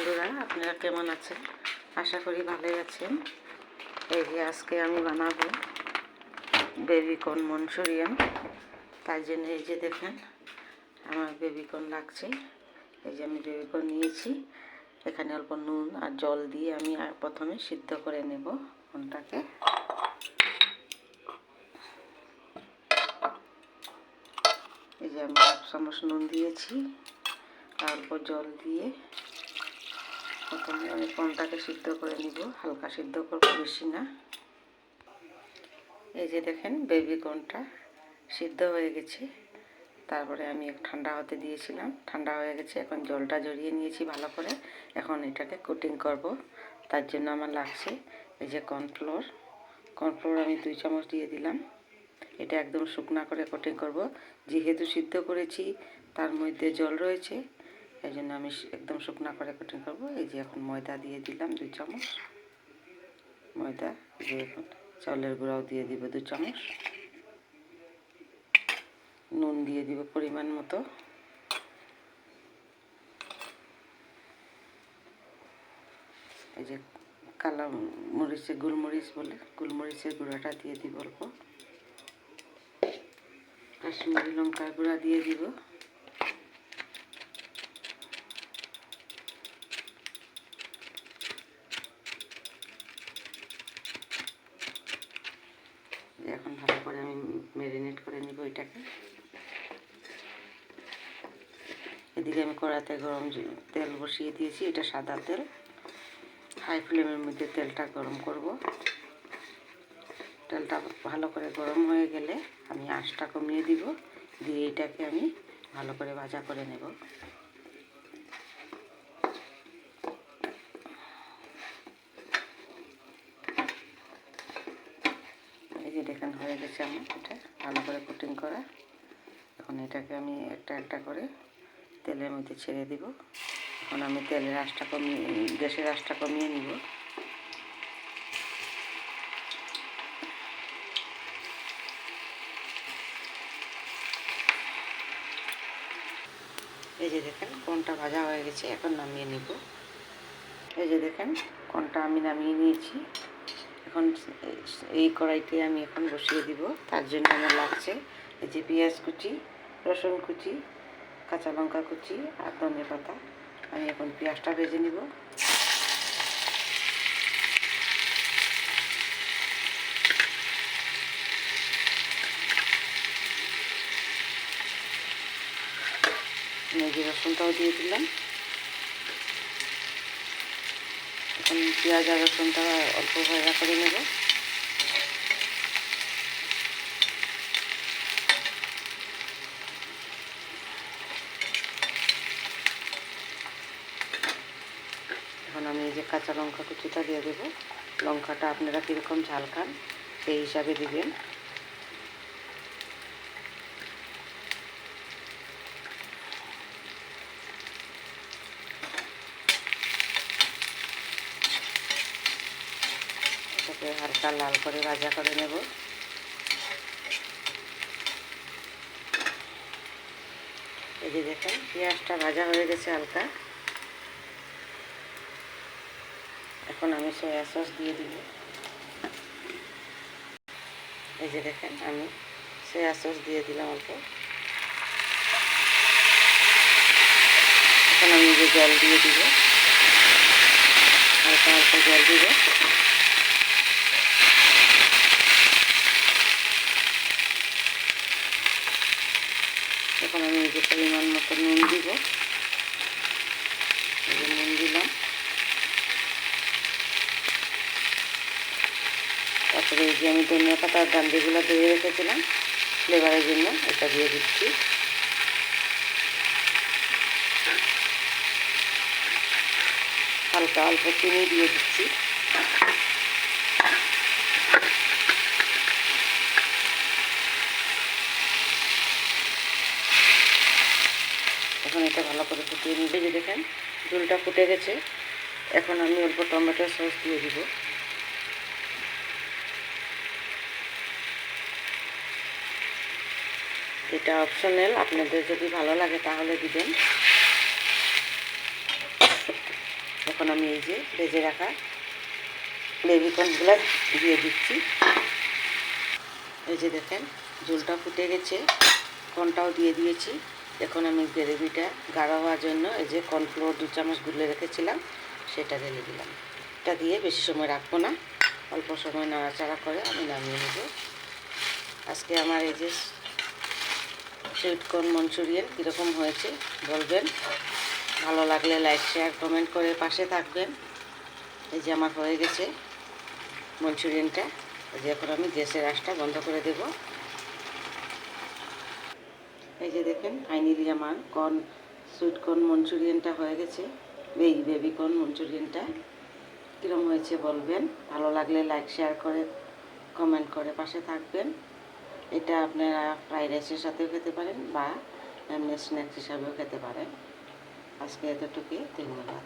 বন্ধুরা, আপনারা কেমন আছেন? আশা করি ভালোই আছেন। এই যে আজকে আমি বানাবো বেবিকর্ন মঞ্চুরিয়ান। তার জন্য এই যে দেখেন আমার বেবিকর্ন লাগছে। এই যে আমি বেবিকর্ন নিয়েছি। এখানে অল্প নুন আর জল দিয়ে আমি প্রথমে সিদ্ধ করে নেব কর্নটাকে। এই যে আমি 1 চামচ নুন দিয়েছি আর অল্প জল দিয়ে প্রথমে আমি কর্নটাকে সিদ্ধ করে নিব। হালকা সিদ্ধ করব, বেশি না। এই যে দেখেন বেবিকর্নটা সিদ্ধ হয়ে গেছে। তারপরে আমি ঠান্ডা হতে দিয়েছিলাম, ঠান্ডা হয়ে গেছে। এখন জলটা ঝরিয়ে নিয়েছি ভালো করে। এখন এটাকে কোটিং করব। তার জন্য আমার লাগছে এই যে কর্নফ্লোর আমি 2 চামচ দিয়ে দিলাম। এটা একদম শুকনা করে কোটিং করব। যেহেতু সিদ্ধ করেছি তার মধ্যে জল রয়েছে, এই জন্য আমি একদম শুকনা করে কোটিং করব। এই যে এখন ময়দা দিয়ে দিলাম 2 চামচ ময়দা। যে এখন চাউলের গুঁড়াও দিয়ে দিব 2 চামচ। নুন দিয়ে দিব পরিমাণ মতো। এই যে কালো মরিচের গোলমরিচ বলে, গোলমরিচের গুঁড়াটা দিয়ে দিব অল্প। কাশ্মীরি লঙ্কার গুঁড়া দিয়ে দিব। এখন ভালো করে আমি ম্যারিনেট করে নিব এটাকে। এদিকে আমি কড়াতে গরম তেল বসিয়ে দিয়েছি। এটা সাদা তেল। হাই ফ্লেমের মধ্যে তেলটা গরম করব। তেলটা ভালো করে গরম হয়ে গেলে আমি আঁচটা কমিয়ে দিব, দিয়ে এটাকে আমি ভালো করে ভাজা করে নেব। এই যে দেখেন হয়ে গেছে আমার এটা ভালো করে কোটিং করা। এখন এটাকে আমি একটা একটা করে তেলের মধ্যে ছেড়ে দিব। এখন আমি তেলের আঁচটা কমিয়ে, গ্যাসের আঁচটা কমিয়ে নিব। এই যে দেখেন কর্নটা ভাজা হয়ে গেছে, এখন নামিয়ে নিব। এই যে দেখেন কর্নটা আমি নামিয়ে নিয়েছি। এখন এই কড়াইতে আমি এখন বসিয়ে দিব। তার জন্য আমার লাগছে এই যে পেঁয়াজ কুচি, রসুন কুচি, কাঁচা লঙ্কা কুচি আর ধনে পাতা। আমি এখন পেঁয়াজটা ভেজে নিব। এই যে রসুনটাও দিয়ে দিলাম। এখন পেঁয়াজ আর রসুনটা অল্প ভাজা করে নেব। এখন আমি এই যে কাঁচা লঙ্কা কুচিটা দিয়ে দেবো। লঙ্কাটা আপনারা কীরকম ঝাল খান সেই হিসাবে দিবেন। এটাকে হালকা লাল করে ভাজা করে নেব। এই যে দেখেন পেঁয়াজটা ভাজা হয়ে গেছে হালকা। এখন আমি সয়া সস দিয়ে দিব। এই যে দেখেন আমি সয়া সস দিয়ে দিলাম অল্প। এখন আমি যে জল দিয়ে দিব, হালকা হালকা জল দিব। এখন আমি এই যে পরিমাণ মতো নুন দিব। এই যে নুন দিলাম। তারপরে এই যে আমি ধনিয়া পাতার ডান্ডিগুলো ধুয়ে রেখেছিলাম ফ্লেভারের জন্য, এটা দিয়ে দিচ্ছি। হালকা অল্প চিনি দিয়ে দিচ্ছি। এখন এটা ভালো করে ফুটিয়ে নিয়ে যে দেখেন ঝোলটা ফুটে গেছে। এখন আমি অল্প টমেটো সস দিয়ে দিব। এটা অপশনাল, আপনাদের যদি ভালো লাগে তাহলে দিবেন। এখন আমি এই যে ভেজে রাখা বেবিকর্নগুলো দিয়ে দিচ্ছি। এই যে দেখেন ঝোলটা ফুটে গেছে, কর্নটাও দিয়ে দিয়েছি। এখন আমি গ্রেভিটা গাঢ় হওয়ার জন্য এই যে কর্নফ্লোর 2 চামচ গুলে রেখেছিলাম সেটা ঢেলে দিলাম। এটা দিয়ে বেশি সময় রাখবো না, অল্প সময় নাড়াচাড়া করে আমি নামিয়ে নেব। আজকে আমার এই যে সুইট কর্ন মঞ্চুরিয়ান কীরকম হয়েছে বলবেন, ভালো লাগলে লাইক শেয়ার কমেন্ট করে পাশে থাকবেন। এই যে আমার হয়ে গেছে মঞ্চুরিয়ানটা। এই যে এখন আমি গ্যাসের আঁচটা বন্ধ করে দেব। এই যে দেখেন ফাইনালি আমার সুইট কর্ন মঞ্চুরিয়ানটা হয়ে গেছে। এই বেবি কর্ন মঞ্চুরিয়ানটা কীরকম হয়েছে বলবেন, ভালো লাগলে লাইক শেয়ার করে কমেন্ট করে পাশে থাকবেন। এটা আপনারা ফ্রাইড রাইসের সাথেও খেতে পারেন বা এমনি স্ন্যাক্স হিসাবেও খেতে পারেন। আজকে এতটুকুই, ধন্যবাদ।